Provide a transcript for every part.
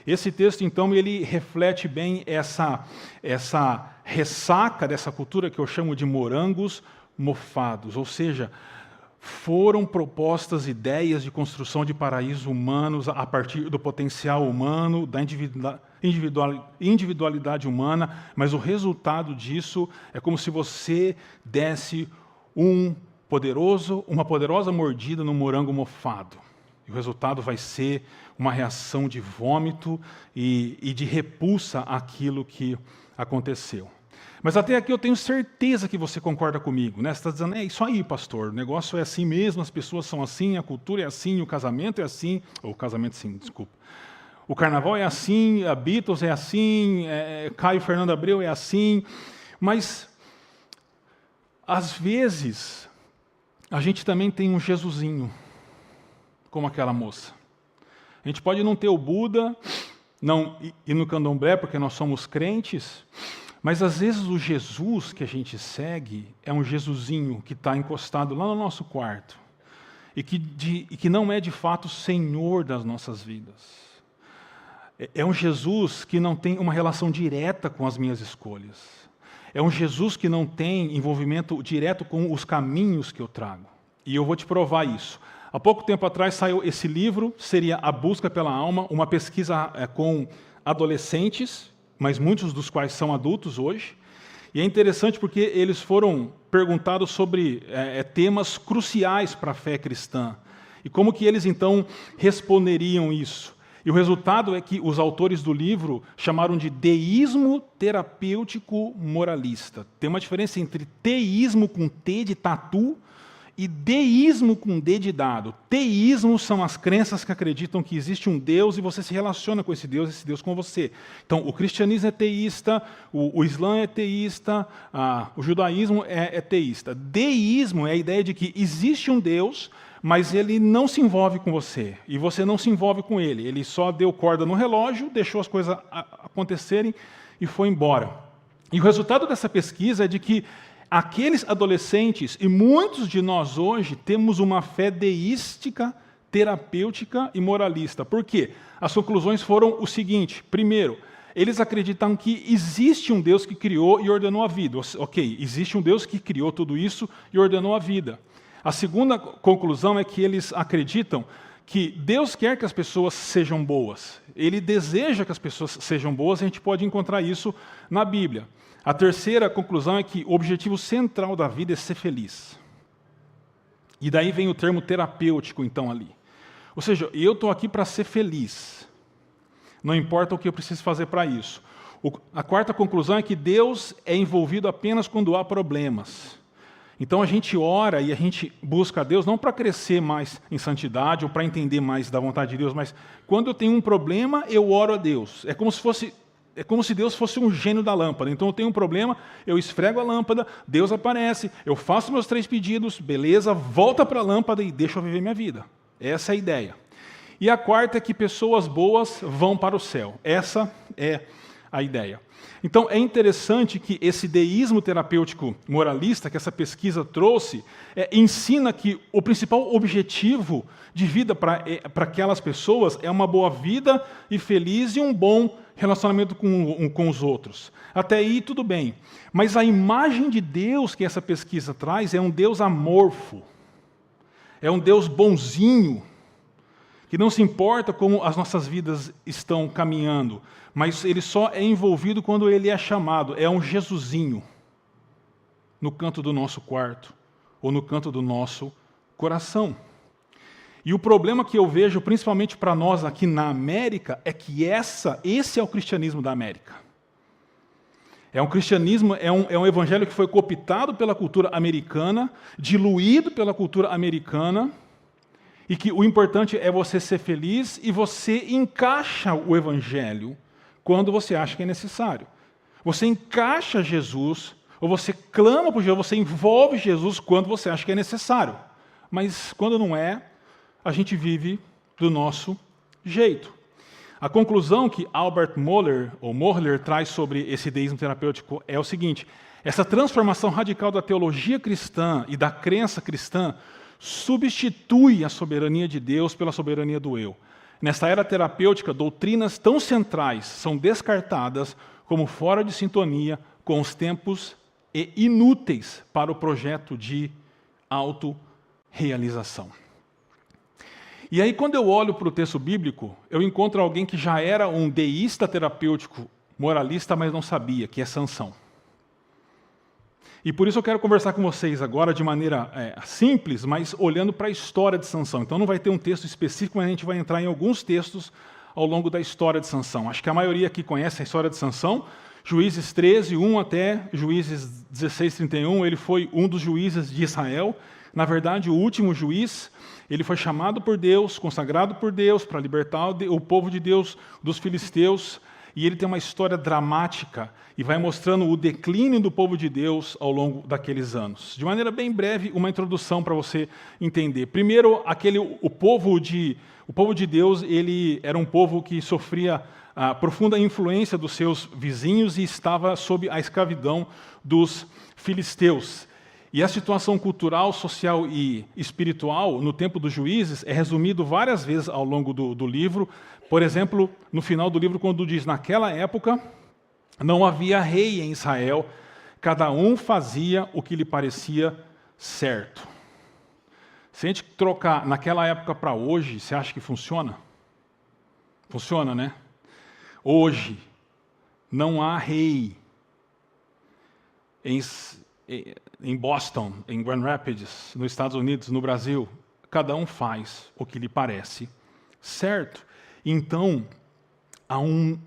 Esse texto, então, ele reflete bem essa ressaca dessa cultura que eu chamo de morangos mofados, ou seja, foram propostas ideias de construção de paraísos humanos a partir do potencial humano, da individualidade humana, mas o resultado disso é como se você desse uma poderosa mordida no morango mofado. E o resultado vai ser uma reação de vômito e de repulsa àquilo que aconteceu. Mas até aqui eu tenho certeza que você concorda comigo, né? Você está dizendo, é isso aí, pastor, o negócio é assim mesmo, as pessoas são assim, a cultura é assim, o casamento é assim, ou o casamento sim, desculpa. O carnaval é assim, a Beatles é assim, Caio Fernando Abreu é assim, mas às vezes a gente também tem um Jesusinho, como aquela moça. A gente pode não ter o Buda, não ir no candomblé porque nós somos crentes, mas às vezes o Jesus que a gente segue é um Jesusinho que está encostado lá no nosso quarto e que não é de fato Senhor das nossas vidas. É um Jesus que não tem uma relação direta com as minhas escolhas. É um Jesus que não tem envolvimento direto com os caminhos que eu trago. E eu vou te provar isso. Há pouco tempo atrás saiu esse livro, seria A Busca pela Alma, uma pesquisa com adolescentes, mas muitos dos quais são adultos hoje. E é interessante porque eles foram perguntados sobre temas cruciais para a fé cristã. E como que eles, então, responderiam isso? E o resultado é que os autores do livro chamaram de deísmo terapêutico moralista. Tem uma diferença entre teísmo com T de tatu e deísmo com D de dado. Teísmo são as crenças que acreditam que existe um Deus e você se relaciona com esse Deus com você. Então, o cristianismo é teísta, o Islã é teísta, o judaísmo é teísta. Deísmo é a ideia de que existe um Deus, mas ele não se envolve com você, e você não se envolve com ele. Ele só deu corda no relógio, deixou as coisas acontecerem e foi embora. E o resultado dessa pesquisa é de que aqueles adolescentes, e muitos de nós hoje, temos uma fé deística, terapêutica e moralista. Por quê? As conclusões foram o seguinte. Primeiro, eles acreditam que existe um Deus que criou e ordenou a vida. Ok, existe um Deus que criou tudo isso e ordenou a vida. A segunda conclusão é que eles acreditam que Deus quer que as pessoas sejam boas. Ele deseja que as pessoas sejam boas, e a gente pode encontrar isso na Bíblia. A terceira conclusão é que o objetivo central da vida é ser feliz. E daí vem o termo terapêutico, então, ali. Ou seja, eu estou aqui para ser feliz. Não importa o que eu preciso fazer para isso. A quarta conclusão é que Deus é envolvido apenas quando há problemas. Então a gente ora e a gente busca a Deus não para crescer mais em santidade ou para entender mais da vontade de Deus, mas quando eu tenho um problema, eu oro a Deus. É como se Deus fosse um gênio da lâmpada. Então eu tenho um problema, eu esfrego a lâmpada, Deus aparece, eu faço meus 3 pedidos, beleza, volta para a lâmpada e deixa eu viver minha vida. Essa é a ideia. E a quarta é que pessoas boas vão para o céu. Essa é a ideia. Então é interessante que esse deísmo terapêutico moralista que essa pesquisa trouxe ensina que o principal objetivo de vida para aquelas pessoas é uma boa vida e feliz e um bom relacionamento com os outros. Até aí tudo bem. Mas a imagem de Deus que essa pesquisa traz é um Deus amorfo. É um Deus bonzinho, que não se importa como as nossas vidas estão caminhando, mas ele só é envolvido quando ele é chamado. É um Jesusinho no canto do nosso quarto ou no canto do nosso coração. E o problema que eu vejo, principalmente para nós aqui na América, é que esse é o cristianismo da América. É um cristianismo, é um evangelho que foi cooptado pela cultura americana, diluído pela cultura americana, e que o importante é você ser feliz e você encaixa o evangelho quando você acha que é necessário. Você encaixa Jesus, ou você clama por Jesus, você envolve Jesus quando você acha que é necessário. Mas quando não é, a gente vive do nosso jeito. A conclusão que Albert Mohler traz sobre esse deísmo terapêutico é o seguinte: essa transformação radical da teologia cristã e da crença cristã substitui a soberania de Deus pela soberania do eu. Nesta era terapêutica, doutrinas tão centrais são descartadas como fora de sintonia com os tempos e inúteis para o projeto de autorrealização. E aí, quando eu olho para o texto bíblico, eu encontro alguém que já era um deísta terapêutico, moralista, mas não sabia, que é Sansão. E por isso eu quero conversar com vocês agora de maneira simples, mas olhando para a história de Sansão. Então não vai ter um texto específico, mas a gente vai entrar em alguns textos ao longo da história de Sansão. Acho que a maioria aqui conhece a história de Sansão. Juízes 13, 1 até Juízes 16, 31, ele foi um dos juízes de Israel. Na verdade, o último juiz, ele foi chamado por Deus, consagrado por Deus, para libertar o povo de Deus dos filisteus. E ele tem uma história dramática e vai mostrando o declínio do povo de Deus ao longo daqueles anos. De maneira bem breve, uma introdução para você entender. Primeiro, o povo de Deus, ele era um povo que sofria a profunda influência dos seus vizinhos e estava sob a escravidão dos filisteus. E a situação cultural, social e espiritual no tempo dos juízes é resumido várias vezes ao longo do livro. Por exemplo, no final do livro, quando diz, naquela época não havia rei em Israel, cada um fazia o que lhe parecia certo. Se a gente trocar naquela época para hoje, você acha que funciona? Funciona, né? Hoje não há rei em Boston, em Grand Rapids, nos Estados Unidos, no Brasil. Cada um faz o que lhe parece certo. Então, há um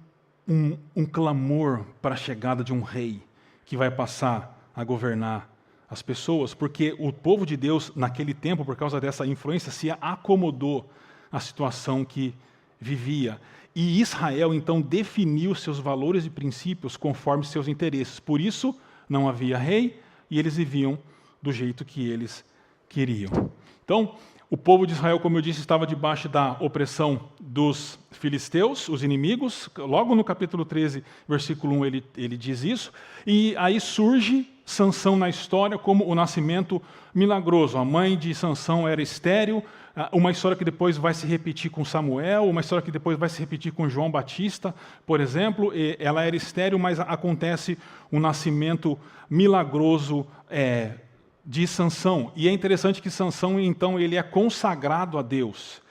clamor para a chegada de um rei que vai passar a governar as pessoas, porque o povo de Deus, naquele tempo, por causa dessa influência, se acomodou à situação que vivia. E Israel, então, definiu seus valores e princípios conforme seus interesses. Por isso, não havia rei e eles viviam do jeito que eles queriam. Então, o povo de Israel, como eu disse, estava debaixo da opressão dos filisteus, os inimigos. Logo no capítulo 13, versículo 1, ele diz isso. E aí surge Sansão na história como o nascimento milagroso. A mãe de Sansão era estéril, uma história que depois vai se repetir com Samuel, uma história que depois vai se repetir com João Batista, por exemplo. Ela era estéril, mas acontece um nascimento milagroso de Sansão. E é interessante que Sansão, então, ele é consagrado a Deus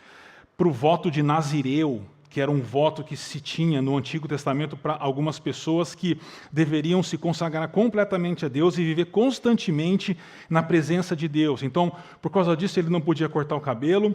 para o voto de Nazireu, que era um voto que se tinha no Antigo Testamento para algumas pessoas que deveriam se consagrar completamente a Deus e viver constantemente na presença de Deus. Então, por causa disso, ele não podia cortar o cabelo.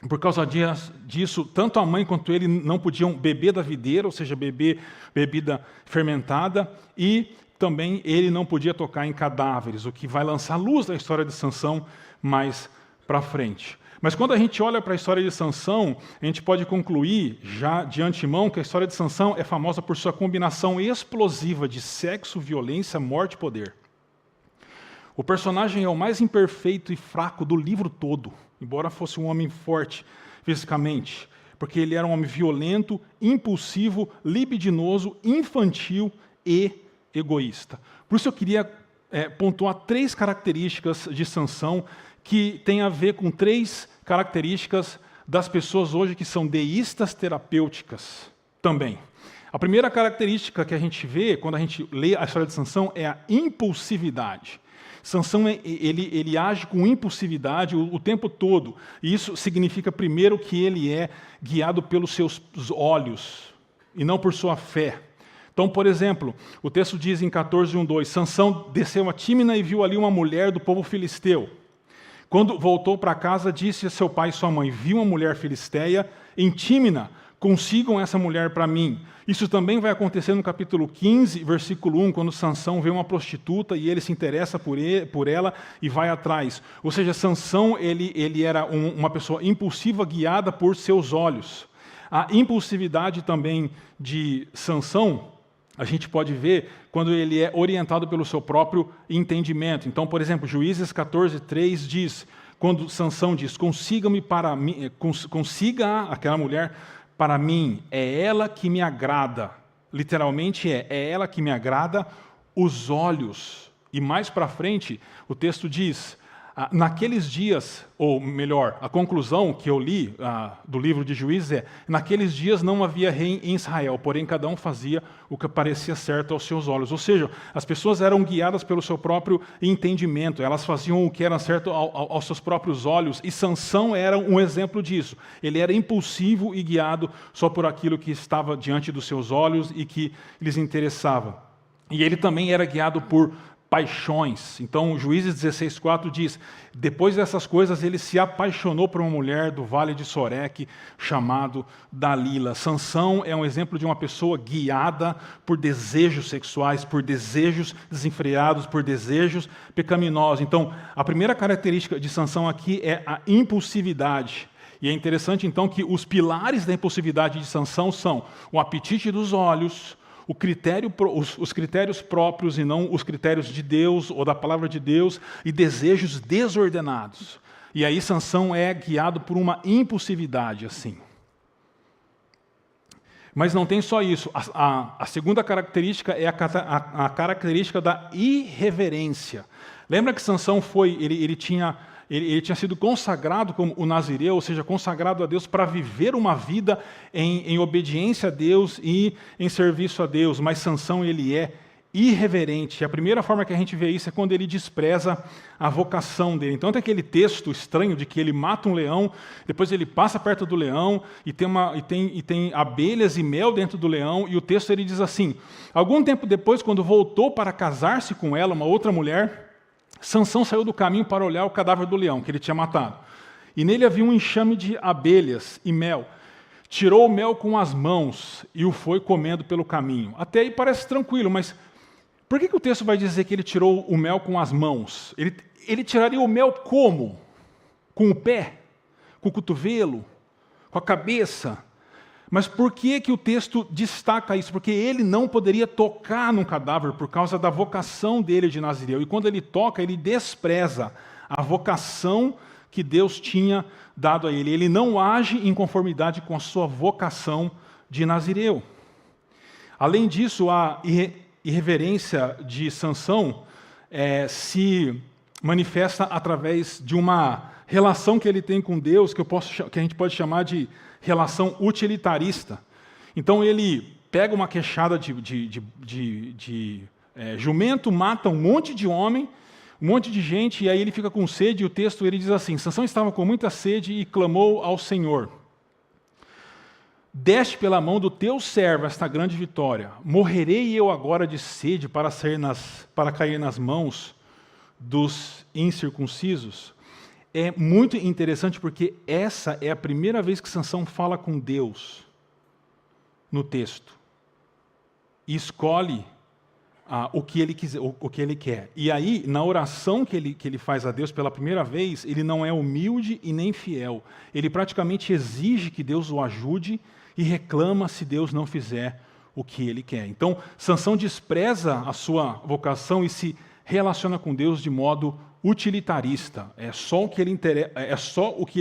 Por causa disso, tanto a mãe quanto ele não podiam beber da videira, ou seja, beber bebida fermentada, e também ele não podia tocar em cadáveres, o que vai lançar luz da história de Sansão mais para frente. Mas quando a gente olha para a história de Sansão, a gente pode concluir já de antemão que a história de Sansão é famosa por sua combinação explosiva de sexo, violência, morte e poder. O personagem é o mais imperfeito e fraco do livro todo, embora fosse um homem forte fisicamente, porque ele era um homem violento, impulsivo, libidinoso, infantil e egoísta. Por isso eu queria pontuar 3 características de Sansão que têm a ver com 3 características das pessoas hoje que são deístas terapêuticas também. A primeira característica que a gente vê quando a gente lê a história de Sansão é a impulsividade. Sansão ele age com impulsividade o tempo todo. E isso significa, primeiro, que ele é guiado pelos seus olhos e não por sua fé. Então, por exemplo, o texto diz em 14:1-2, Sansão desceu a Tímina e viu ali uma mulher do povo filisteu. Quando voltou para casa, disse a seu pai e sua mãe, vi uma mulher filisteia em Tímina, consigam essa mulher para mim. Isso também vai acontecer no capítulo 15, versículo 1, quando Sansão vê uma prostituta e ele se interessa por ela e vai atrás. Ou seja, Sansão ele era uma pessoa impulsiva guiada por seus olhos. A impulsividade também de Sansão, a gente pode ver quando ele é orientado pelo seu próprio entendimento. Então, por exemplo, Juízes 14:3 diz, quando Sansão diz, consiga aquela mulher para mim, é ela que me agrada. Literalmente é ela que me agrada os olhos. E mais para frente, o texto diz, naqueles dias, ou melhor, a conclusão que eu li do livro de Juízes é: naqueles dias não havia rei em Israel, porém cada um fazia o que parecia certo aos seus olhos. Ou seja, as pessoas eram guiadas pelo seu próprio entendimento, elas faziam o que era certo aos seus próprios olhos, e Sansão era um exemplo disso. Ele era impulsivo e guiado só por aquilo que estava diante dos seus olhos e que lhes interessava. E ele também era guiado por paixões. Então, Juízes 16:4 diz: depois dessas coisas ele se apaixonou por uma mulher do vale de Soreque, chamado Dalila. Sansão é um exemplo de uma pessoa guiada por desejos sexuais, por desejos desenfreados, por desejos pecaminosos. Então, a primeira característica de Sansão aqui é a impulsividade. E é interessante, então, que os pilares da impulsividade de Sansão são o apetite dos olhos, os critérios próprios e não os critérios de Deus ou da palavra de Deus, e desejos desordenados. E aí Sansão é guiado por uma impulsividade assim. Mas não tem só isso. A segunda característica é a característica da irreverência. Lembra que Sansão ele tinha sido consagrado como o nazireu, ou seja, consagrado a Deus para viver uma vida em obediência a Deus e em serviço a Deus. Mas Sansão, ele é irreverente. A primeira forma que a gente vê isso é quando ele despreza a vocação dele. Então tem aquele texto estranho de que ele mata um leão, depois ele passa perto do leão e tem abelhas e mel dentro do leão, e o texto ele diz assim: algum tempo depois, quando voltou para casar-se com ela, uma outra mulher, Sansão saiu do caminho para olhar o cadáver do leão que ele tinha matado. E nele havia um enxame de abelhas e mel. Tirou o mel com as mãos e o foi comendo pelo caminho. Até aí parece tranquilo, mas por que o texto vai dizer que ele tirou o mel com as mãos? Ele tiraria o mel como? Com o pé? Com o cotovelo? Com a cabeça? Mas por que o texto destaca isso? Porque ele não poderia tocar num cadáver por causa da vocação dele de nazireu. E quando ele toca, ele despreza a vocação que Deus tinha dado a ele. Ele não age em conformidade com a sua vocação de nazireu. Além disso, a irreverência de Sansão se manifesta através de uma relação que ele tem com Deus, que a gente pode chamar de relação utilitarista. Então ele pega uma queixada de jumento, mata um monte de homem, um monte de gente, e aí ele fica com sede, e o texto ele diz assim: Sansão estava com muita sede e clamou ao Senhor: deste pela mão do teu servo esta grande vitória. Morrerei eu agora de sede para cair nas mãos dos incircuncisos? É muito interessante porque essa é a primeira vez que Sansão fala com Deus no texto. E escolhe o que ele quiser, o que ele quer. E aí, na oração que ele faz a Deus pela primeira vez, ele não é humilde e nem fiel. Ele praticamente exige que Deus o ajude e reclama se Deus não fizer o que ele quer. Então, Sansão despreza a sua vocação e se relaciona com Deus de modo utilitarista. É só o que ele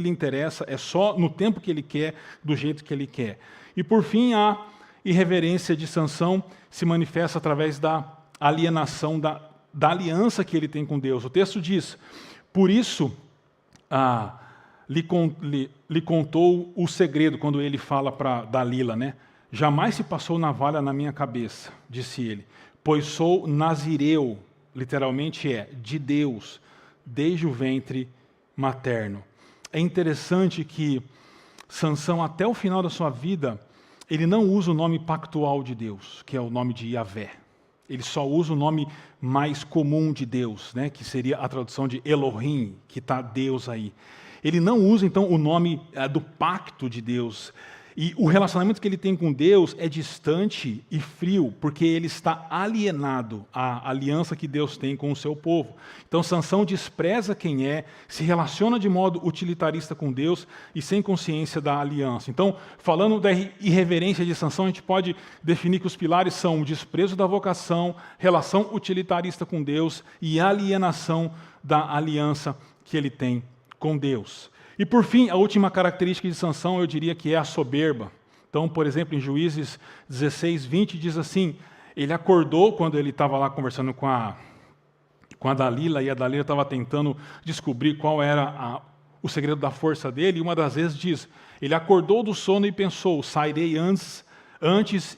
interessa, é só no tempo que ele quer, do jeito que ele quer. E por fim, a irreverência de Sansão se manifesta através da alienação da aliança que ele tem com Deus. O texto diz: por isso lhe contou o segredo, quando ele fala para Dalila, né? Jamais se passou navalha na minha cabeça, disse ele, pois sou nazireu, literalmente de Deus, desde o ventre materno. É interessante que Sansão, até o final da sua vida, ele não usa o nome pactual de Deus, que é o nome de Yahvé. Ele só usa o nome mais comum de Deus, né, que seria a tradução de Elohim, que está Deus aí. Ele não usa, então, o nome do pacto de Deus. E o relacionamento que ele tem com Deus é distante e frio, porque ele está alienado à aliança que Deus tem com o seu povo. Então, Sansão despreza quem se relaciona de modo utilitarista com Deus e sem consciência da aliança. Então, falando da irreverência de Sansão, a gente pode definir que os pilares são o desprezo da vocação, relação utilitarista com Deus e alienação da aliança que ele tem com Deus. E por fim, a última característica de Sansão, eu diria que é a soberba. Então, por exemplo, em Juízes 16:20 diz assim: ele acordou quando ele estava lá conversando com com a Dalila, e a Dalila estava tentando descobrir qual era o segredo da força dele, e uma das vezes diz, ele acordou do sono e pensou, sairei antes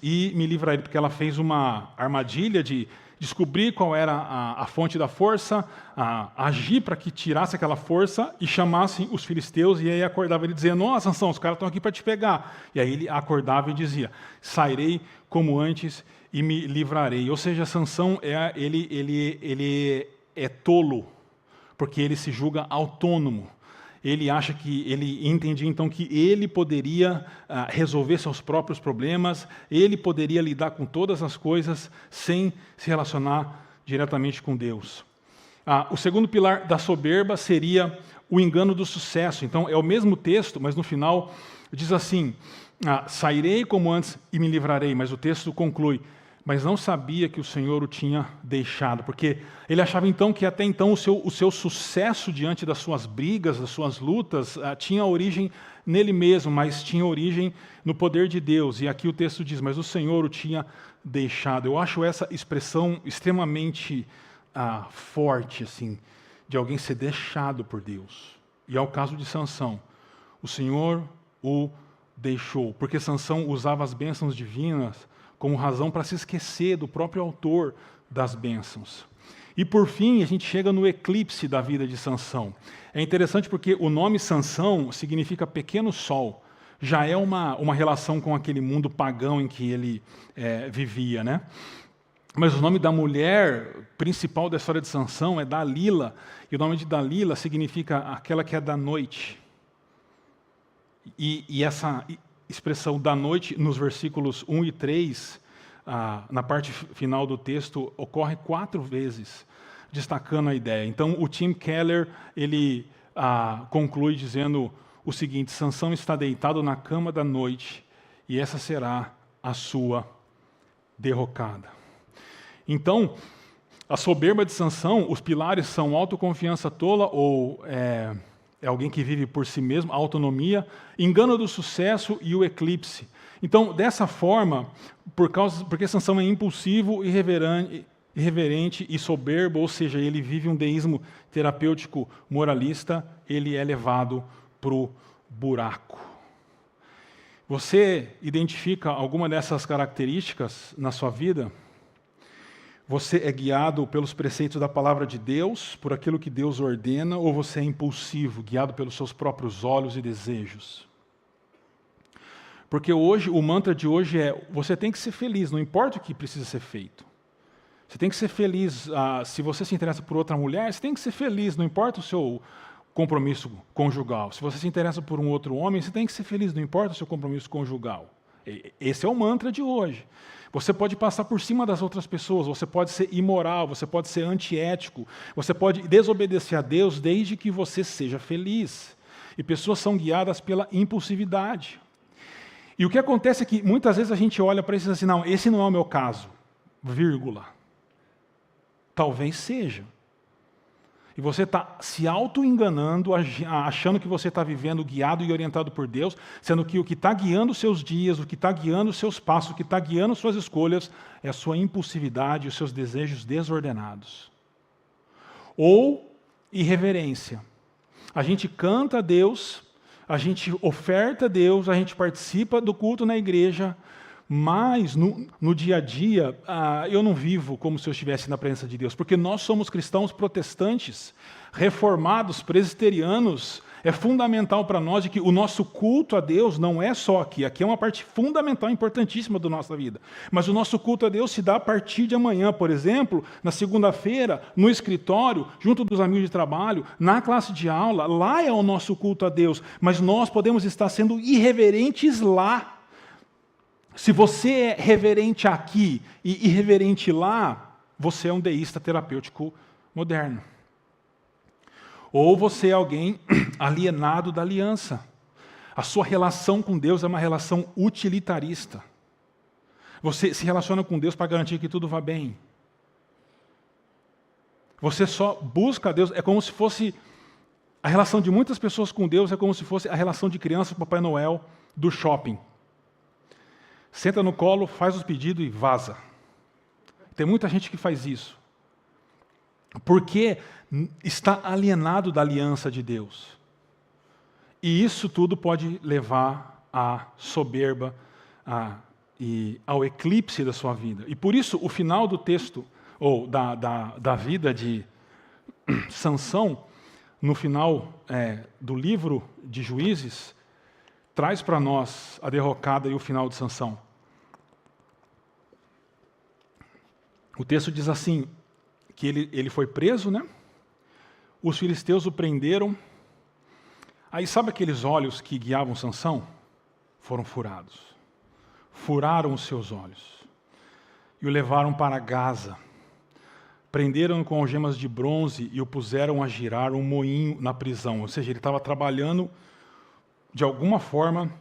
e me livrarei, porque ela fez uma armadilha de descobrir qual era a fonte da força, agir para que tirasse aquela força e chamassem os filisteus, e aí acordava ele dizendo, nossa, Sansão, os caras estão aqui para te pegar. E aí ele acordava e dizia, sairei como antes e me livrarei. Ou seja, Sansão ele é tolo, porque ele se julga autônomo. Ele acha que, ele entendia então que ele poderia resolver seus próprios problemas, ele poderia lidar com todas as coisas sem se relacionar diretamente com Deus. O segundo pilar da soberba seria o engano do sucesso. Então é o mesmo texto, mas no final diz assim, sairei como antes e me livrarei, mas o texto conclui, mas não sabia que o Senhor o tinha deixado, porque ele achava então que até então o seu sucesso diante das suas brigas, das suas lutas, tinha origem nele mesmo, mas tinha origem no poder de Deus. E aqui o texto diz, mas o Senhor o tinha deixado. Eu acho essa expressão extremamente forte, assim, de alguém ser deixado por Deus. E é o caso de Sansão. O Senhor o deixou, porque Sansão usava as bênçãos divinas como razão para se esquecer do próprio autor das bênçãos. E por fim, a gente chega no eclipse da vida de Sansão. É interessante porque o nome Sansão significa pequeno sol. Já é uma relação com aquele mundo pagão em que ele vivia, né? Mas o nome da mulher principal da história de Sansão é Dalila, e o nome de Dalila significa aquela que é da noite. E essa expressão da noite, nos versículos 1 e 3, na parte final do texto, ocorre 4 vezes, destacando a ideia. Então, o Tim Keller, ele conclui dizendo o seguinte, Sansão está deitado na cama da noite, e essa será a sua derrocada. Então, a soberba de Sansão, os pilares são autoconfiança tola ou é alguém que vive por si mesmo, a autonomia, engano do sucesso e o eclipse. Então, dessa forma, porque Sansão é impulsivo, irreverente e soberbo, ou seja, ele vive um deísmo terapêutico moralista, ele é levado para o buraco. Você identifica alguma dessas características na sua vida? Você é guiado pelos preceitos da palavra de Deus, por aquilo que Deus ordena, ou você é impulsivo, guiado pelos seus próprios olhos e desejos? Porque hoje, o mantra de hoje é, você tem que ser feliz, não importa o que precisa ser feito. Você tem que ser feliz, se você se interessa por outra mulher, você tem que ser feliz, não importa o seu compromisso conjugal. Se você se interessa por um outro homem, você tem que ser feliz, não importa o seu compromisso conjugal. Esse é o mantra de hoje. Você pode passar por cima das outras pessoas, você pode ser imoral, você pode ser antiético, você pode desobedecer a Deus desde que você seja feliz. E pessoas são guiadas pela impulsividade. E o que acontece é que muitas vezes a gente olha para isso e diz assim, não, esse não é o meu caso, vírgula. Talvez seja. E você está se auto-enganando, achando que você está vivendo guiado e orientado por Deus, sendo que o que está guiando os seus dias, o que está guiando os seus passos, o que está guiando suas escolhas, é a sua impulsividade e os seus desejos desordenados. Ou irreverência. A gente canta a Deus, a gente oferta a Deus, a gente participa do culto na igreja, mas no dia a dia eu não vivo como se eu estivesse na presença de Deus, porque nós somos cristãos protestantes, reformados, presbiterianos. É fundamental para nós de que o nosso culto a Deus não é só aqui. Aqui é uma parte fundamental, importantíssima da nossa vida. Mas o nosso culto a Deus se dá a partir de amanhã, por exemplo, na segunda-feira, no escritório, junto dos amigos de trabalho, na classe de aula. Lá é o nosso culto a Deus. Mas nós podemos estar sendo irreverentes lá. Se você é reverente aqui e irreverente lá, você é um deísta terapêutico moderno. Ou você é alguém alienado da aliança. A sua relação com Deus é uma relação utilitarista. Você se relaciona com Deus para garantir que tudo vá bem. Você só busca a Deus, é como se fosse... A relação de muitas pessoas com Deus é como se fosse a relação de criança com Papai Noel do shopping. Senta no colo, faz os pedidos e vaza. Tem muita gente que faz isso. porque está alienado da aliança de Deus. E isso tudo pode levar à soberba e ao eclipse da sua vida. E por isso, o final do texto, ou da vida de Sansão, no final do livro de Juízes, traz para nós a derrocada e o final de Sansão. O texto diz assim, que ele foi preso, né? Os filisteus o prenderam. Aí sabe aqueles olhos que guiavam Sansão? Foram furados. Furaram os seus olhos. E o levaram para Gaza. Prenderam-no com algemas de bronze e o puseram a girar um moinho na prisão. Ou seja, ele estava trabalhando de alguma forma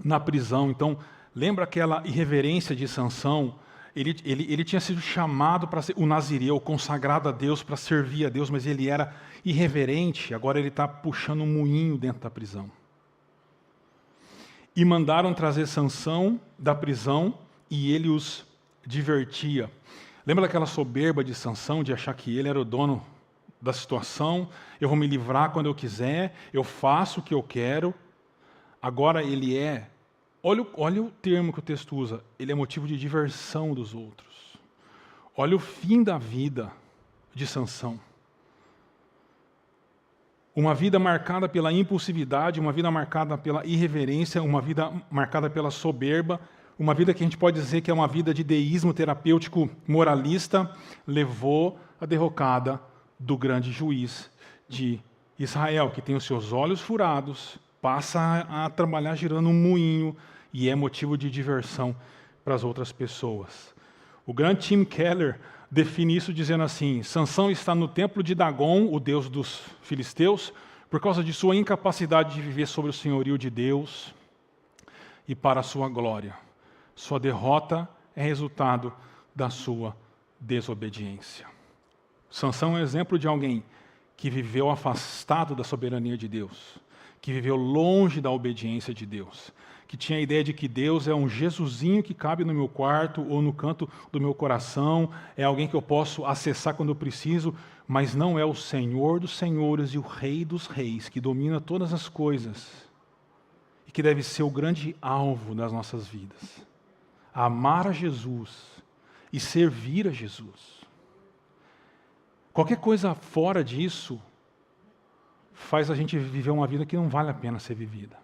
na prisão. Então, lembra aquela irreverência de Sansão? Ele tinha sido chamado para ser o nazireu, consagrado a Deus, para servir a Deus, mas ele era irreverente. Agora ele está puxando um moinho dentro da prisão. E mandaram trazer Sansão da prisão e ele os divertia. Lembra daquela soberba de Sansão, de achar que ele era o dono da situação? Eu vou me livrar quando eu quiser, eu faço o que eu quero. Agora ele é... Olha o termo que o texto usa. Ele é motivo de diversão dos outros. Olha o fim da vida de Sansão. Uma vida marcada pela impulsividade, uma vida marcada pela irreverência, uma vida marcada pela soberba, uma vida que a gente pode dizer que é uma vida de deísmo terapêutico moralista, levou à derrocada do grande juiz de Israel, que tem os seus olhos furados, passa a trabalhar girando um moinho e é motivo de diversão para as outras pessoas. O grande Tim Keller define isso dizendo assim: Sansão está no templo de Dagon, o deus dos filisteus, por causa de sua incapacidade de viver sob o senhorio de Deus e para a sua glória. Sua derrota é resultado da sua desobediência. Sansão é um exemplo de alguém que viveu afastado da soberania de Deus, que viveu longe da obediência de Deus, que tinha a ideia de que Deus é um Jesusinho que cabe no meu quarto ou no canto do meu coração, é alguém que eu posso acessar quando eu preciso, mas não é o Senhor dos senhores e o Rei dos reis, que domina todas as coisas e que deve ser o grande alvo das nossas vidas. Amar a Jesus e servir a Jesus. Qualquer coisa fora disso faz a gente viver uma vida que não vale a pena ser vivida.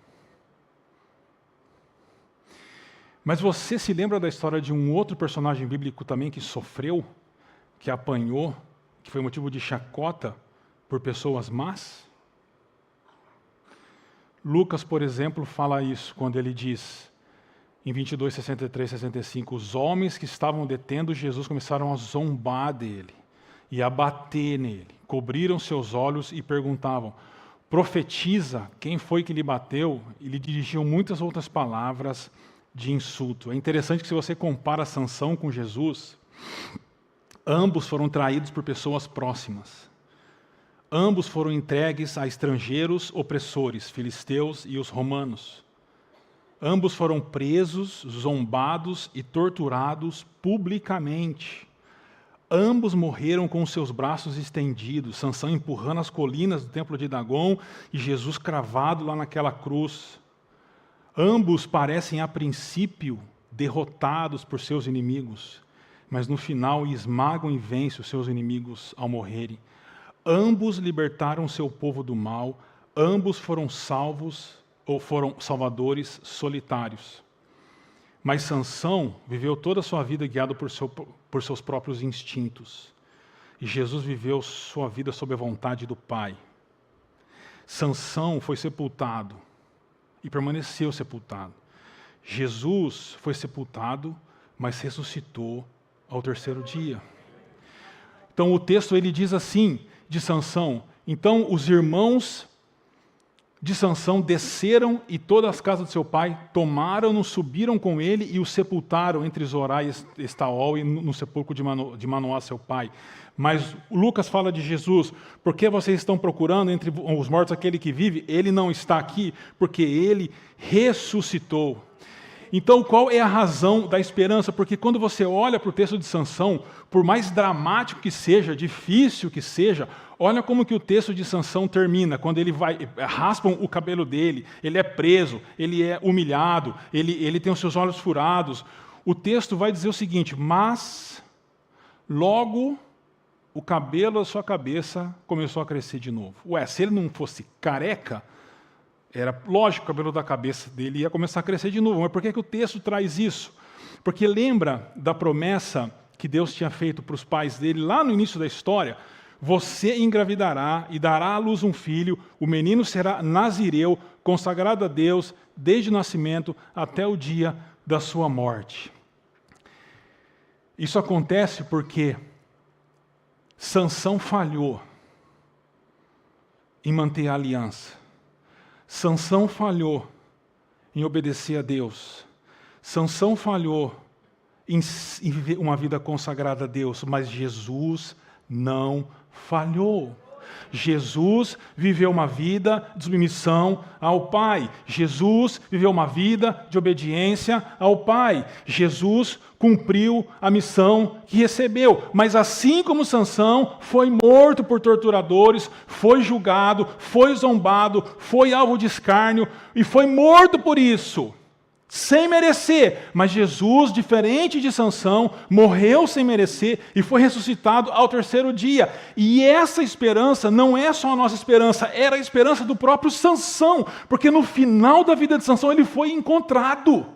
Mas você se lembra da história de um outro personagem bíblico também que sofreu, que apanhou, que foi motivo de chacota por pessoas más? Lucas, por exemplo, fala isso quando ele diz, em 22, 63, 65, os homens que estavam detendo Jesus começaram a zombar dele e a bater nele. Cobriram seus olhos e perguntavam, profetiza quem foi que lhe bateu? E lhe dirigiam muitas outras palavras de insulto. É interessante que se você compara Sansão com Jesus, ambos foram traídos por pessoas próximas. Ambos foram entregues a estrangeiros opressores, filisteus e os romanos. Ambos foram presos, zombados e torturados publicamente. Ambos morreram com seus braços estendidos, Sansão empurrando as colinas do templo de Dagon e Jesus cravado lá naquela cruz. Ambos parecem, a princípio, derrotados por seus inimigos, mas no final esmagam e vencem os seus inimigos ao morrerem. Ambos libertaram seu povo do mal, ambos foram salvos ou foram salvadores solitários. Mas Sansão viveu toda a sua vida guiado por seus próprios instintos. E Jesus viveu sua vida sob a vontade do Pai. Sansão foi sepultado e permaneceu sepultado. Jesus foi sepultado, mas ressuscitou ao terceiro dia. Então o texto ele diz assim, de Sansão, então os irmãos de Sansão desceram e todas as casas de seu pai tomaram-no, subiram com ele e o sepultaram entre Zorá e Estaol e no sepulcro de Manoá, seu pai. Mas Lucas fala de Jesus, por que vocês estão procurando entre os mortos aquele que vive? Ele não está aqui, porque ele ressuscitou. Então, qual é a razão da esperança? Porque quando você olha para o texto de Sansão, por mais dramático que seja, difícil que seja, olha como que o texto de Sansão termina, quando ele raspam o cabelo dele, ele é preso, ele é humilhado, ele tem os seus olhos furados. O texto vai dizer o seguinte: mas logo o cabelo da sua cabeça começou a crescer de novo. Ué, se ele não fosse careca, era lógico que o cabelo da cabeça dele ia começar a crescer de novo. Mas por que o texto traz isso? Porque lembra da promessa que Deus tinha feito para os pais dele lá no início da história? Você engravidará e dará à luz um filho, o menino será nazireu, consagrado a Deus desde o nascimento até o dia da sua morte. Isso acontece porque Sansão falhou em manter a aliança. Sansão falhou em obedecer a Deus. Sansão falhou em viver uma vida consagrada a Deus, mas Jesus não falhou. Jesus viveu uma vida de submissão ao Pai. Jesus viveu uma vida de obediência ao Pai. Jesus cumpriu a missão que recebeu. Mas assim como Sansão foi morto por torturadores, foi julgado, foi zombado, foi alvo de escárnio e foi morto por isso, sem merecer. Mas Jesus, diferente de Sansão, morreu sem merecer e foi ressuscitado ao terceiro dia. E essa esperança não é só a nossa esperança, era a esperança do próprio Sansão, porque no final da vida de Sansão ele foi encontrado.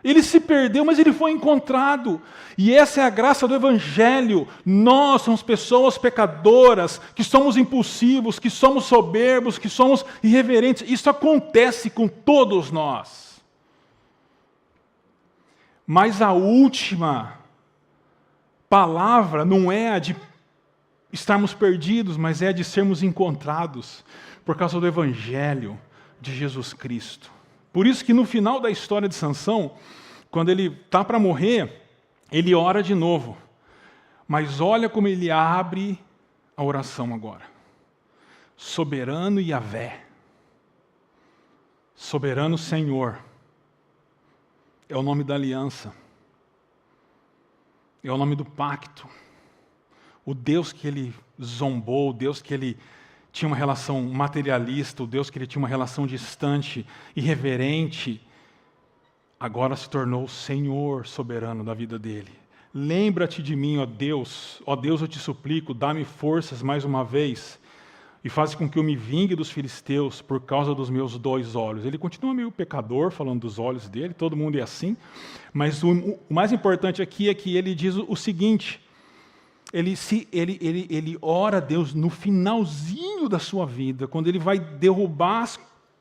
Ele se perdeu, mas ele foi encontrado. E essa é a graça do Evangelho. Nós somos pessoas pecadoras, que somos impulsivos, que somos soberbos, que somos irreverentes. Isso acontece com todos nós. Mas a última palavra não é a de estarmos perdidos, mas é a de sermos encontrados por causa do Evangelho de Jesus Cristo. Por isso que no final da história de Sansão, quando ele está para morrer, ele ora de novo. Mas olha como ele abre a oração agora. Soberano Yahvé, soberano Senhor, é o nome da aliança, é o nome do pacto. O Deus que ele zombou, o Deus que ele tinha uma relação materialista, o Deus que ele tinha uma relação distante, irreverente, agora se tornou o Senhor soberano da vida dele. Lembra-te de mim, ó Deus, eu te suplico, dá-me forças mais uma vez e faz com que eu me vingue dos filisteus por causa dos meus 2 olhos. Ele continua meio pecador, falando dos olhos dele, todo mundo é assim, mas o mais importante aqui é que ele diz o seguinte: ele ora a Deus no finalzinho da sua vida, quando ele vai derrubar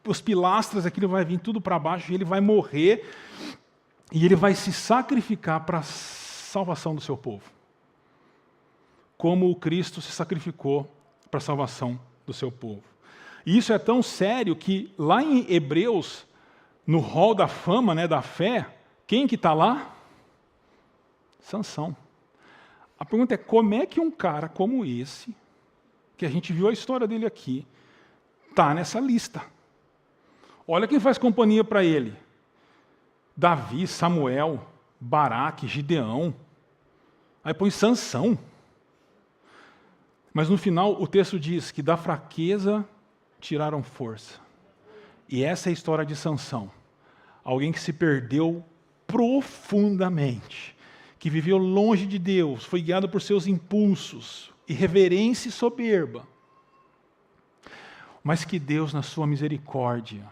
os pilastras, aquilo vai vir tudo para baixo, e ele vai morrer, e ele vai se sacrificar para a salvação do seu povo. Como o Cristo se sacrificou para a salvação do seu povo. E isso é tão sério que lá em Hebreus, no hall da fama, né, da fé, quem que está lá? Sansão. A pergunta é, como é que um cara como esse, que a gente viu a história dele aqui, está nessa lista? Olha quem faz companhia para ele. Davi, Samuel, Baraque, Gideão. Aí põe Sansão. Mas no final o texto diz que da fraqueza tiraram força. E essa é a história de Sansão. Alguém que se perdeu profundamente, que viveu longe de Deus, foi guiado por seus impulsos, irreverência e soberba. Mas que Deus, na sua misericórdia,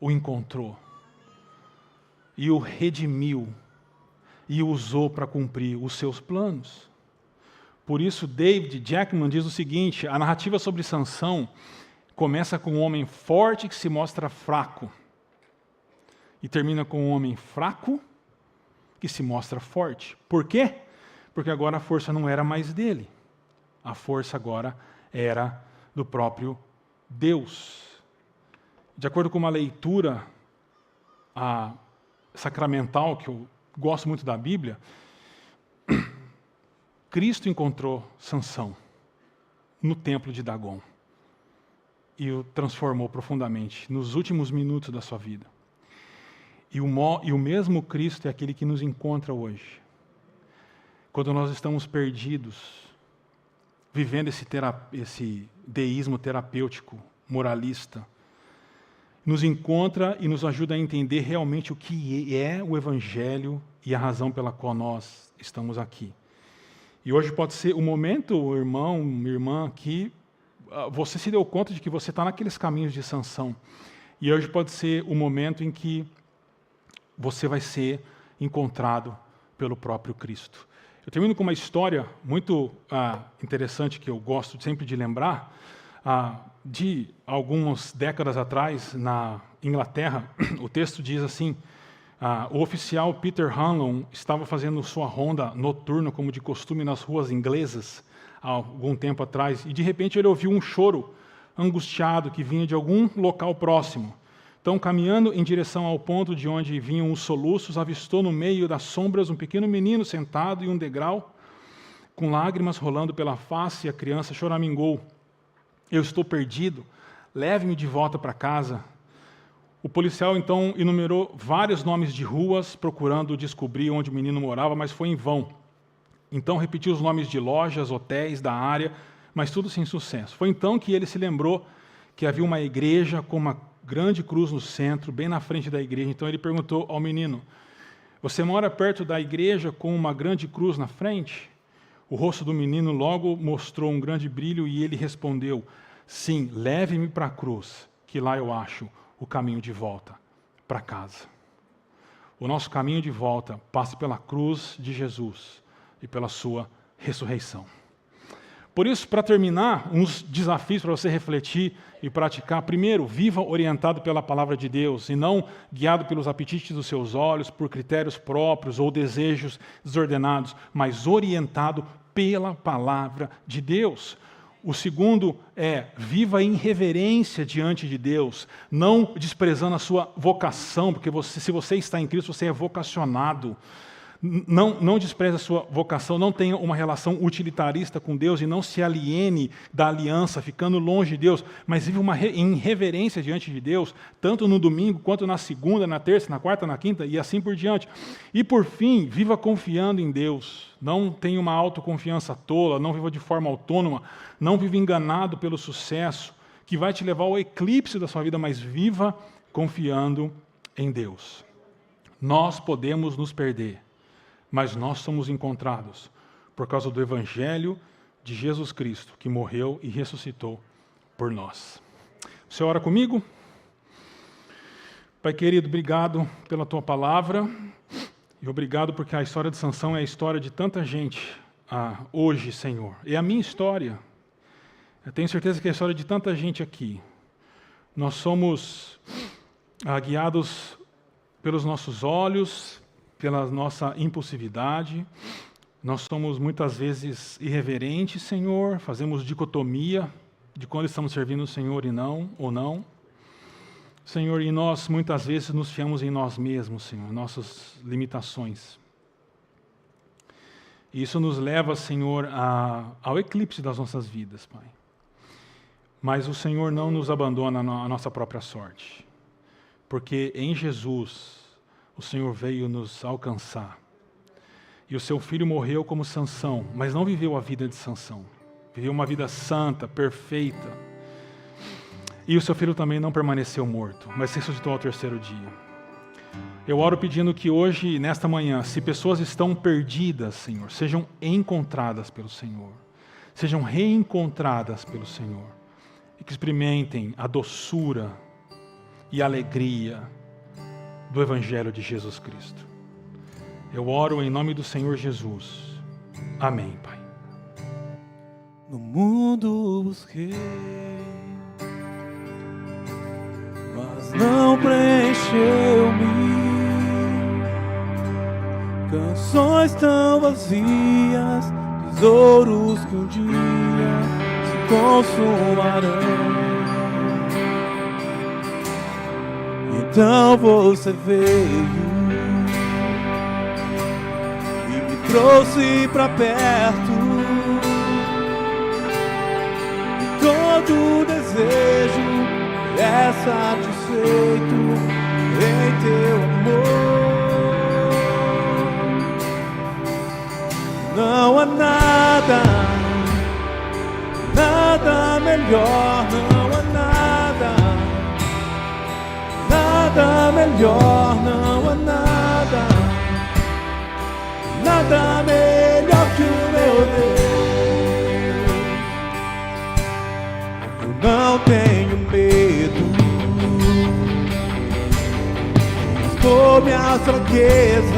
o encontrou e o redimiu e o usou para cumprir os seus planos. Por isso, David Jackman diz o seguinte: a narrativa sobre Sansão começa com um homem forte que se mostra fraco e termina com um homem fraco que se mostra forte. Por quê? Porque agora a força não era mais dele. A força agora era do próprio Deus. De acordo com uma leitura sacramental, que eu gosto muito da Bíblia, Cristo encontrou Sansão no templo de Dagon e o transformou profundamente nos últimos minutos da sua vida. E o mesmo Cristo é aquele que nos encontra hoje. Quando nós estamos perdidos, vivendo esse deísmo terapêutico, moralista, nos encontra e nos ajuda a entender realmente o que é o Evangelho e a razão pela qual nós estamos aqui. E hoje pode ser o momento, irmão, irmã, que você se deu conta de que você está naqueles caminhos de sanção. E hoje pode ser o momento em que você vai ser encontrado pelo próprio Cristo. Eu termino com uma história muito interessante que eu gosto sempre de lembrar. De algumas décadas atrás, na Inglaterra, o texto diz assim, o oficial Peter Hanlon estava fazendo sua ronda noturna, como de costume, nas ruas inglesas, há algum tempo atrás, e de repente ele ouviu um choro angustiado que vinha de algum local próximo. Então, caminhando em direção ao ponto de onde vinham os soluços, avistou no meio das sombras um pequeno menino sentado em um degrau, com lágrimas rolando pela face, e a criança choramingou. Eu estou perdido, leve-me de volta para casa. O policial, então, enumerou vários nomes de ruas, procurando descobrir onde o menino morava, mas foi em vão. Então, repetiu os nomes de lojas, hotéis da área, mas tudo sem sucesso. Foi então que ele se lembrou que havia uma igreja com uma grande cruz no centro, bem na frente da igreja. Então, ele perguntou ao menino, você mora perto da igreja com uma grande cruz na frente? O rosto do menino logo mostrou um grande brilho e ele respondeu, sim, leve-me para a cruz, que lá eu acho o caminho de volta para casa. O nosso caminho de volta passa pela cruz de Jesus e pela sua ressurreição. Por isso, para terminar, uns desafios para você refletir e praticar. Primeiro, viva orientado pela palavra de Deus e não guiado pelos apetites dos seus olhos, por critérios próprios ou desejos desordenados, mas orientado pela palavra de Deus. O segundo é, viva em reverência diante de Deus, não desprezando a sua vocação, porque se você está em Cristo, você é vocacionado. Não despreze a sua vocação, não tenha uma relação utilitarista com Deus e não se aliene da aliança, ficando longe de Deus, mas vive em reverência diante de Deus, tanto no domingo, quanto na segunda, na terça, na quarta, na quinta e assim por diante. E por fim, viva confiando em Deus, não tenha uma autoconfiança tola, não viva de forma autônoma, não viva enganado pelo sucesso, que vai te levar ao eclipse da sua vida, mas viva confiando em Deus. Nós podemos nos perder, mas nós somos encontrados por causa do Evangelho de Jesus Cristo, que morreu e ressuscitou por nós. Você ora comigo? Pai querido, obrigado pela Tua palavra e obrigado porque a história de Sansão é a história de tanta gente hoje, Senhor. É a minha história. Eu tenho certeza que é a história de tanta gente aqui. Nós somos guiados pelos nossos olhos, pela nossa impulsividade, nós somos muitas vezes irreverentes, Senhor, fazemos dicotomia de quando estamos servindo o Senhor e não, ou não. Senhor, e nós muitas vezes nos fiamos em nós mesmos, Senhor, nossas limitações. E isso nos leva, Senhor, ao eclipse das nossas vidas, Pai. Mas o Senhor não nos abandona à nossa própria sorte, porque em Jesus o Senhor veio nos alcançar. E o seu filho morreu como Sansão, mas não viveu a vida de Sansão. Viveu uma vida santa, perfeita. E o seu filho também não permaneceu morto, mas ressuscitou ao terceiro dia. Eu oro pedindo que hoje, nesta manhã, se pessoas estão perdidas, Senhor, sejam encontradas pelo Senhor. Sejam reencontradas pelo Senhor. E que experimentem a doçura e a alegria do Evangelho de Jesus Cristo. Eu oro em nome do Senhor Jesus. Amém, Pai. No mundo busquei, mas não preencheu-me. Canções tão vazias, tesouros que um dia se consumarão. Então você veio e me trouxe pra perto, e todo desejo é satisfeito em teu amor. Não há nada, nada melhor, não há nada, nada melhor, não há nada, nada melhor que o meu Deus. Eu não tenho medo, expor minhas fraquezas,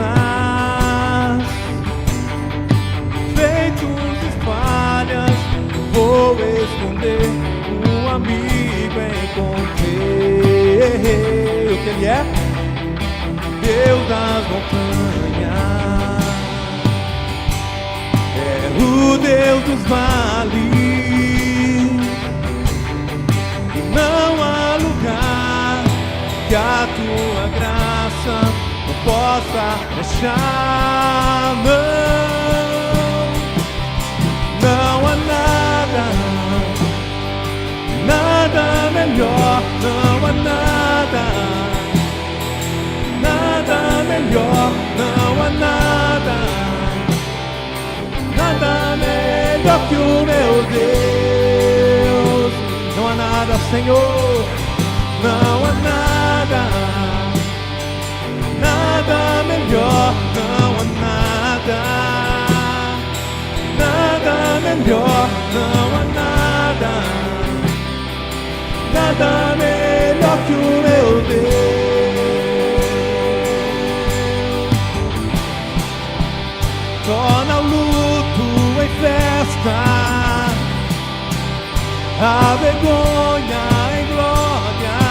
feitos espalhas, vou esconder, um amigo encontrei. O que ele é? Deus das montanhas, é o Deus dos vales, e não há lugar que a tua graça não possa deixar. Não há nada, nada melhor, não há nada, nada melhor, não há nada, nada melhor que o meu Deus. Não há nada, Senhor, não há nada, nada melhor, não há nada, nada melhor, não há nada, nada melhor que o meu Deus. Torna o luto em festa, a vergonha em glória,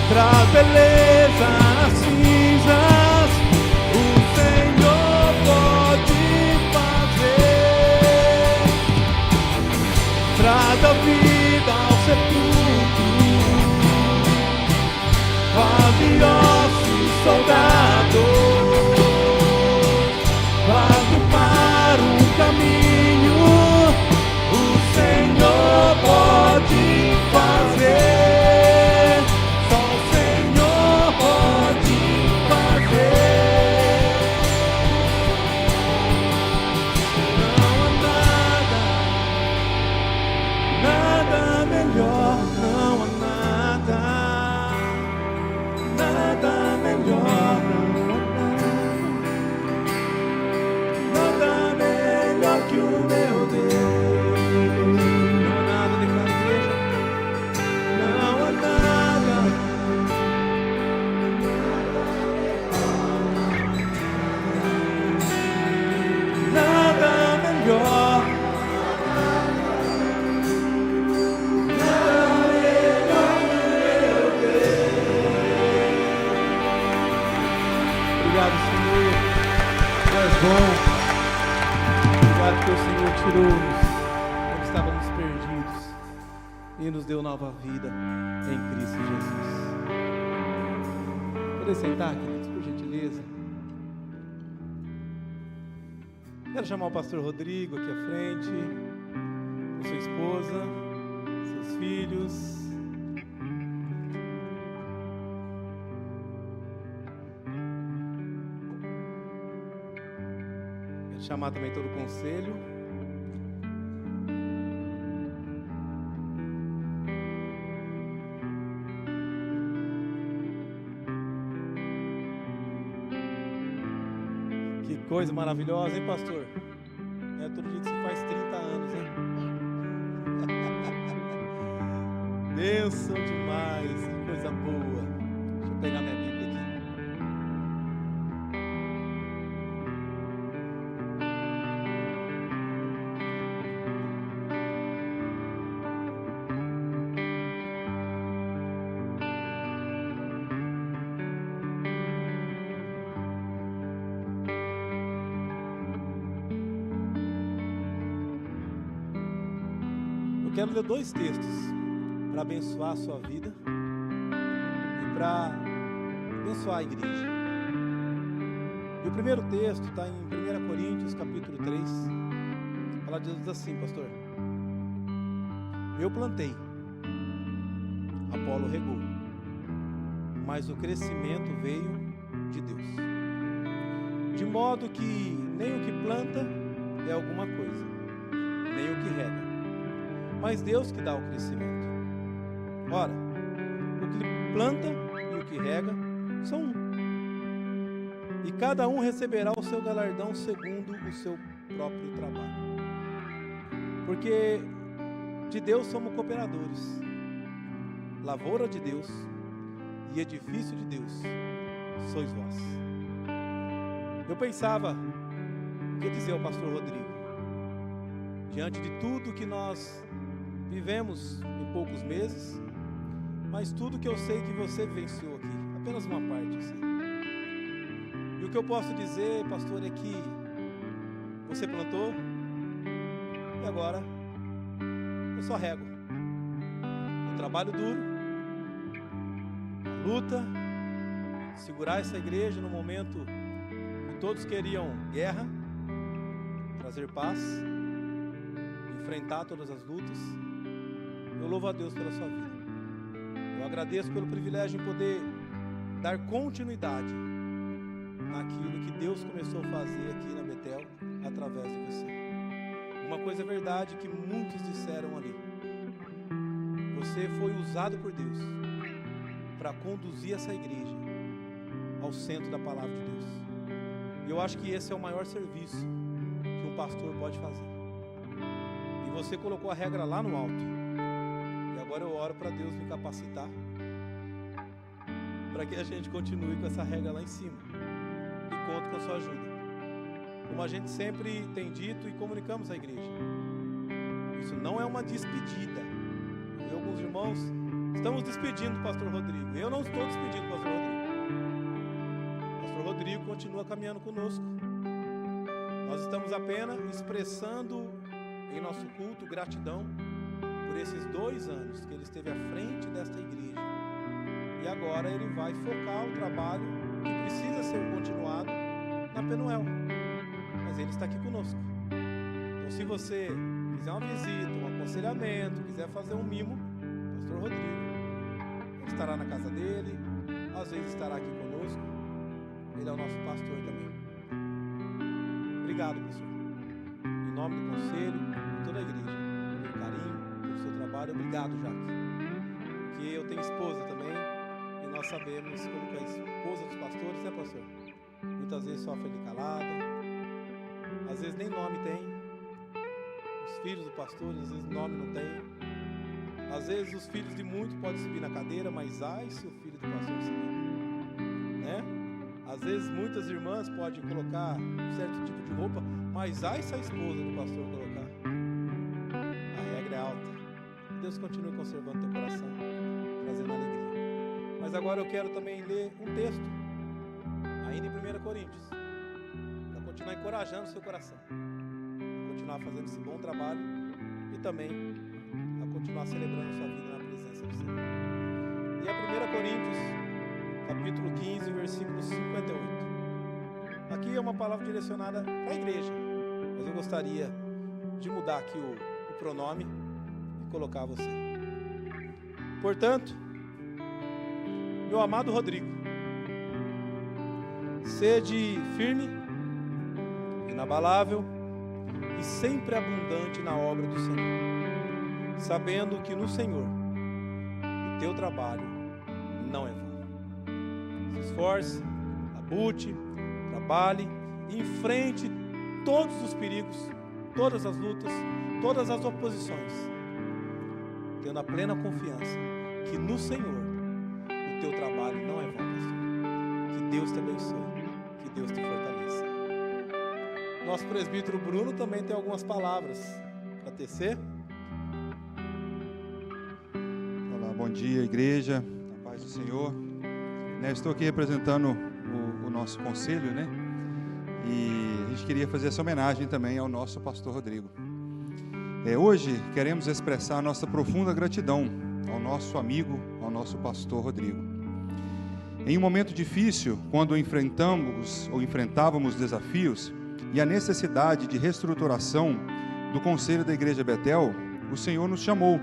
traz beleza às cinzas, o Senhor pode fazer, traz a vida ao sepulcro, faz ossos soldados, faz para um caminho, o Senhor pode fazer, só o Senhor pode fazer. Não há nada, nada melhor, não há nada, nada melhor, nada melhor que o meu Deus. Não há nada, declara a igreja, não há nada, nada melhor, nada melhor que o meu Deus. Obrigado, Senhor, tu és bom. Obrigado que o Senhor tirou-nos quando estávamos perdidos e nos deu nova vida em Cristo Jesus. Poder sentar, queridos, por gentileza. Quero chamar o pastor Rodrigo aqui à frente, com sua esposa, seus filhos. Quero chamar também todo o conselho. Que coisa maravilhosa, hein, pastor? É todo dia que você faz 30 anos, hein? Bênção demais, que coisa boa. Deixa eu pegar minha Bíblia aqui. Eu quero ler dois textos para abençoar a sua vida e para abençoar a igreja. E o primeiro texto está em 1 Coríntios, capítulo 3. A palavra de Deus diz assim, pastor: Eu plantei, Apolo regou, mas o crescimento veio de Deus. De modo que nem o que planta é alguma coisa, nem o que rega, mas Deus que dá o crescimento. Ora, o que planta e o que rega são um, e cada um receberá o seu galardão segundo o seu próprio trabalho. Porque de Deus somos cooperadores, lavoura de Deus e edifício de Deus sois vós. Eu pensava o que dizer ao pastor Rodrigo, diante de tudo que nós vivemos em poucos meses, mas tudo que eu sei que você venceu aqui, apenas uma parte eu sei. E o que eu posso dizer, pastor, é que você plantou e agora eu só rego. O trabalho duro, a luta, segurar essa igreja no momento que todos queriam guerra, trazer paz, enfrentar todas as lutas. Eu louvo a Deus pela sua vida. Eu agradeço pelo privilégio de poder dar continuidade naquilo que Deus começou a fazer aqui na Betel através de você. Uma coisa é verdade que muitos disseram ali: você foi usado por Deus para conduzir essa igreja ao centro da palavra de Deus. E eu acho que esse é o maior serviço que um pastor pode fazer. E você colocou a regra lá no alto. E agora eu oro para Deus me capacitar para que a gente continue com essa regra lá em cima. E conto com a sua ajuda. Como a gente sempre tem dito e comunicamos à igreja, isso não é uma despedida. Eu e alguns irmãos estamos despedindo do pastor Rodrigo. Eu não estou despedindo do pastor Rodrigo. O pastor Rodrigo continua caminhando conosco. Nós estamos apenas expressando em nosso culto gratidão por esses 2 anos que ele esteve à frente desta igreja. E agora ele vai focar o trabalho que precisa ser continuado na Penuel. Mas ele está aqui conosco. Então, se você quiser uma visita, um aconselhamento, quiser fazer um mimo, pastor Rodrigo, ele estará na casa dele, às vezes estará aqui conosco. Ele é o nosso pastor também. Obrigado, pastor. Em nome do conselho, de toda a igreja, pelo carinho, pelo seu trabalho. Obrigado, Jaque. Porque eu tenho esposa também, e nós sabemos como que a esposa dos pastores, né, pastor? Muitas vezes sofre de calada, às vezes nem nome tem. Os filhos do pastor, às vezes nome não tem. Às vezes os filhos de muitos podem subir na cadeira, mas ai se o filho do pastor subir, né? Às vezes muitas irmãs podem colocar um certo tipo de roupa, mas ai se a esposa do pastor colocar. A regra é alta. Deus continue conservando teu coração, trazendo alegria. Mas agora eu quero também ler um texto, ainda em 1 Coríntios, para continuar encorajando o seu coração, para continuar fazendo esse bom trabalho e também a continuar celebrando a sua vida na presença do Senhor. E a 1 Coríntios, capítulo 15, versículo 58. Aqui é uma palavra direcionada para a igreja, mas eu gostaria de mudar aqui o pronome e colocar você. Portanto, meu amado Rodrigo, sede firme, inabalável e sempre abundante na obra do Senhor, sabendo que no Senhor o teu trabalho não é vão. Se esforce, labute, trabalhe e enfrente todos os perigos, todas as lutas, todas as oposições, tendo a plena confiança que no Senhor o teu trabalho não é vão, pastor. Que Deus te abençoe, que Deus te fortaleça. Nosso presbítero Bruno também tem algumas palavras para tecer. Olá, bom dia, igreja, a paz do Senhor. Estou aqui representando o nosso conselho, né? E a gente queria fazer essa homenagem também ao nosso pastor Rodrigo. Hoje queremos expressar nossa profunda gratidão ao nosso amigo, ao nosso pastor Rodrigo. Em um momento difícil, quando enfrentávamos desafios e a necessidade de reestruturação do Conselho da Igreja Betel, o Senhor nos chamou,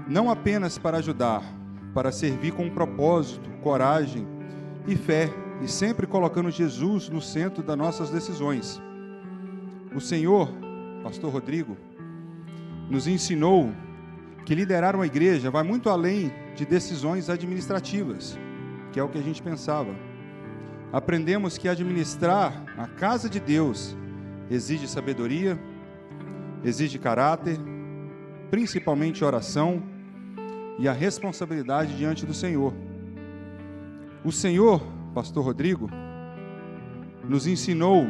não apenas para ajudar, para servir com propósito, coragem e fé, e sempre colocando Jesus no centro das nossas decisões. O Senhor, pastor Rodrigo, nos ensinou que liderar uma igreja vai muito além de decisões administrativas, que é o que a gente pensava. Aprendemos que administrar a casa de Deus exige sabedoria, exige caráter, principalmente oração e a responsabilidade diante do Senhor. O Senhor, pastor Rodrigo, nos ensinou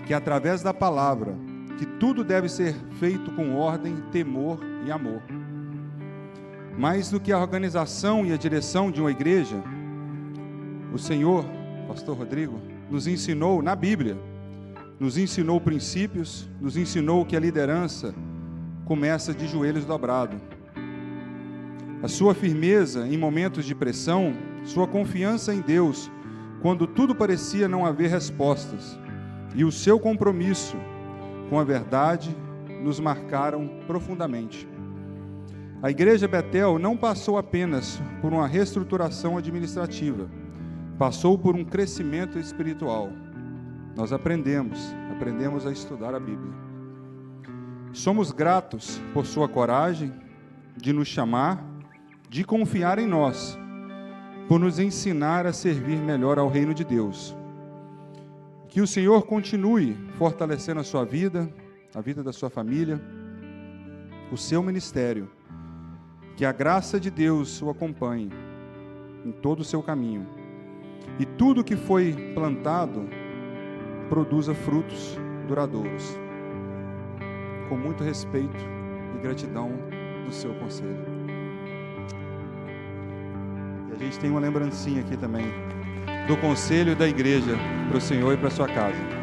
que através da palavra, que tudo deve ser feito com ordem, temor e amor. Mais do que a organização e a direção de uma igreja, o Senhor, pastor Rodrigo, nos ensinou na Bíblia, nos ensinou princípios, nos ensinou que a liderança começa de joelhos dobrados. A sua firmeza em momentos de pressão, sua confiança em Deus, quando tudo parecia não haver respostas, e o seu compromisso com a verdade nos marcaram profundamente. A Igreja Betel não passou apenas por uma reestruturação administrativa, passou por um crescimento espiritual. Nós aprendemos a estudar a Bíblia. Somos gratos por sua coragem de nos chamar, de confiar em nós, por nos ensinar a servir melhor ao reino de Deus. Que o Senhor continue fortalecendo a sua vida, a vida da sua família, o seu ministério. Que a graça de Deus o acompanhe em todo o seu caminho. E tudo que foi plantado produza frutos duradouros. Com muito respeito e gratidão do seu conselho. E a gente tem uma lembrancinha aqui também do conselho da igreja para o Senhor e para a sua casa.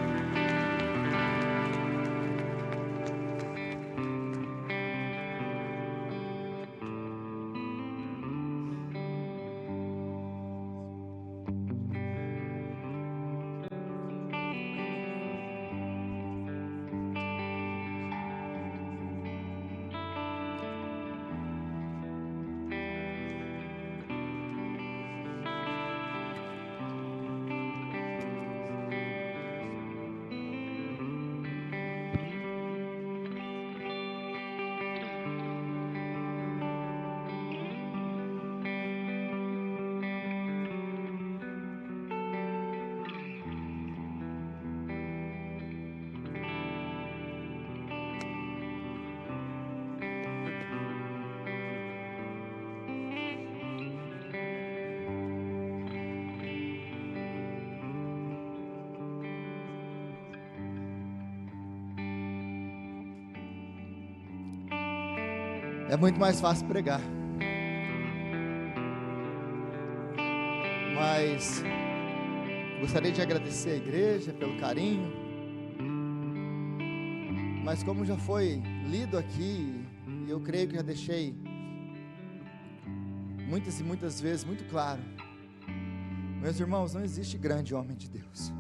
É muito mais fácil pregar. Mas gostaria de agradecer a igreja pelo carinho. Mas como já foi lido aqui, e eu creio que já deixei muitas e muitas vezes muito claro, meus irmãos, não existe grande homem de Deus.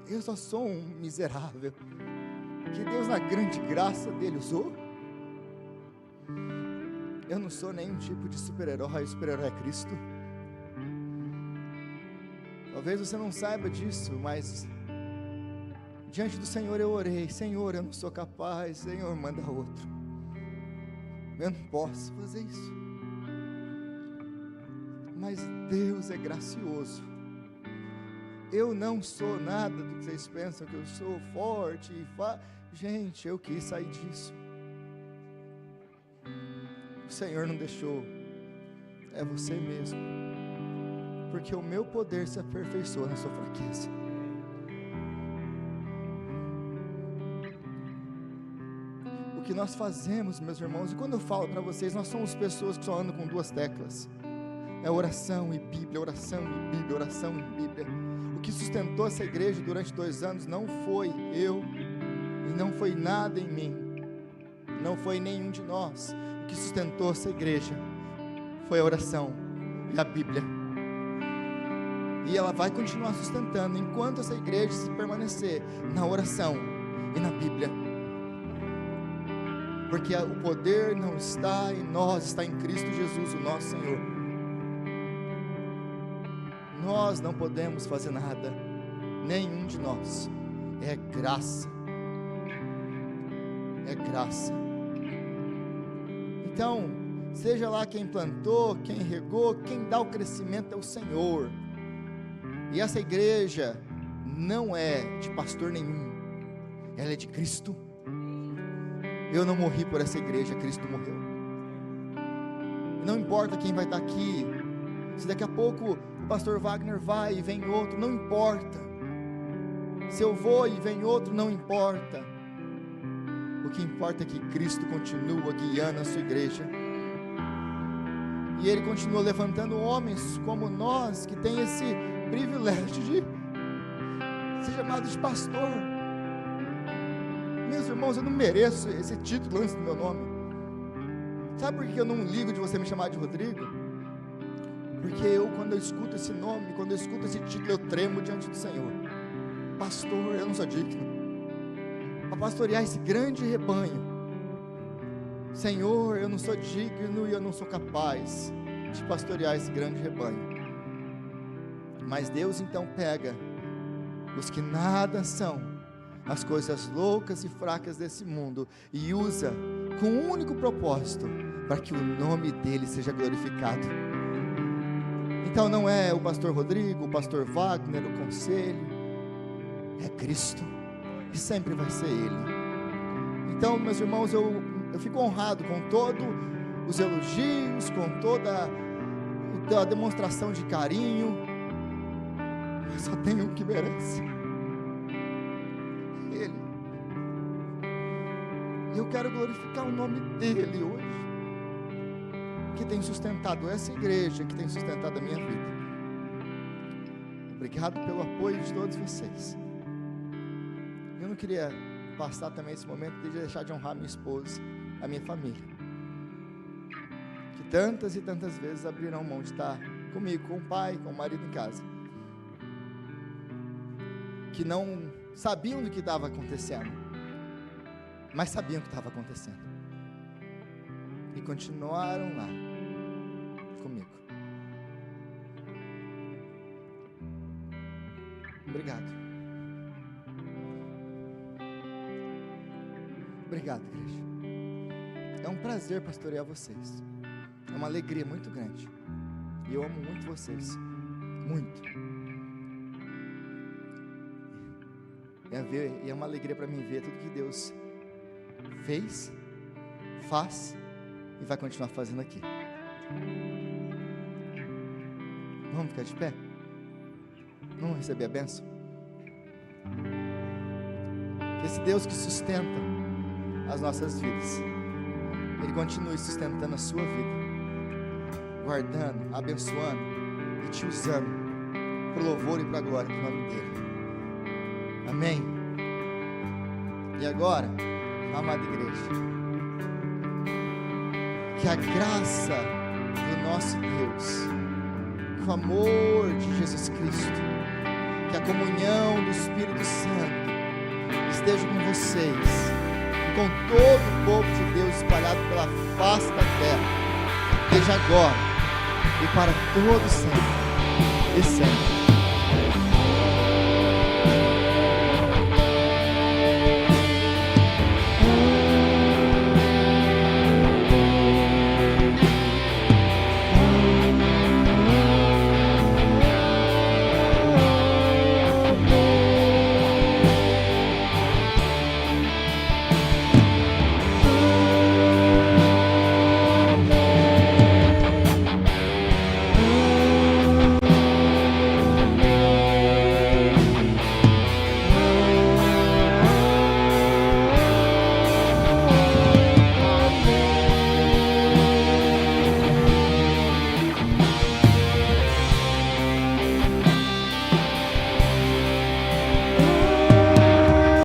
Eu só sou um miserável que Deus, na grande graça dele, usou. Eu não sou nenhum tipo de super-herói, o super-herói é Cristo. Talvez você não saiba disso, mas diante do Senhor eu orei: Senhor, eu não sou capaz, Senhor, manda outro. Eu não posso fazer isso. Mas Deus é gracioso. Eu não sou nada do que vocês pensam que eu sou, forte e Gente, eu quis sair disso. O Senhor não deixou. É você mesmo. Porque o meu poder se aperfeiçoa na sua fraqueza. O que nós fazemos, meus irmãos, e quando eu falo para vocês, nós somos pessoas que só andam com duas teclas. É oração e Bíblia, oração e Bíblia, oração e Bíblia. O que sustentou essa igreja durante 2 anos não foi eu, e não foi nada em mim, não foi nenhum de nós. O que sustentou essa igreja foi a oração e a Bíblia. E ela vai continuar sustentando enquanto essa igreja se permanecer na oração e na Bíblia. porque o poder não está em nós, está em Cristo Jesus, o nosso Senhor. Nós não podemos fazer nada, nenhum de nós. É graça. É graça. Então, seja lá quem plantou, quem regou, quem dá o crescimento é o Senhor. E essa igreja não é de pastor nenhum, ela é de Cristo. Eu não morri por essa igreja, Cristo morreu. Não importa quem vai estar aqui, se daqui a pouco o pastor Wagner vai e vem outro, não importa. Se eu vou e vem outro, não importa. O que importa é que Cristo continua guiando a sua igreja. E Ele continua levantando homens como nós, que tem esse privilégio de ser chamado de pastor. Meus irmãos, eu não mereço esse título antes do meu nome. Sabe por que eu não ligo de você me chamar de Rodrigo? Porque quando eu escuto esse nome, quando eu escuto esse título, eu tremo diante do Senhor. Pastor, eu não sou digno a pastorear esse grande rebanho. Senhor, eu não sou digno e eu não sou capaz de pastorear esse grande rebanho. Mas Deus então pega os que nada são, as coisas loucas e fracas desse mundo, e usa com um único propósito, para que o nome dele seja glorificado. Então não é o pastor Rodrigo, o pastor Wagner, o conselho, é Cristo, e sempre vai ser Ele. Então, meus irmãos, eu fico honrado com todos os elogios, com toda a demonstração de carinho, mas só tem um que merece, Ele. E eu quero glorificar o nome dEle hoje, que tem sustentado essa igreja, que tem sustentado a minha vida. Obrigado pelo apoio de todos vocês. Eu não queria passar também esse momento de deixar de honrar minha esposa, a minha família, que tantas e tantas vezes abriram mão de estar comigo, com o pai, com o marido em casa, que não sabiam do que estava acontecendo, mas sabiam o que estava acontecendo, e continuaram lá comigo. Obrigado. Obrigado, igreja. É um prazer pastorear vocês. É uma alegria muito grande. E eu amo muito vocês. Muito. E é uma alegria para mim ver tudo que Deus fez, faz e vai continuar fazendo aqui. Vamos ficar de pé? Vamos receber a bênção? Que esse Deus que sustenta as nossas vidas, Ele continue sustentando a sua vida, guardando, abençoando e te usando para o louvor e para a glória do nome dEle. Amém? E agora, amada igreja, que a graça do nosso Deus, que o amor de Jesus Cristo, que a comunhão do Espírito Santo esteja com vocês, com todo o povo de Deus espalhado pela face da terra, desde agora e para todo sempre e sempre.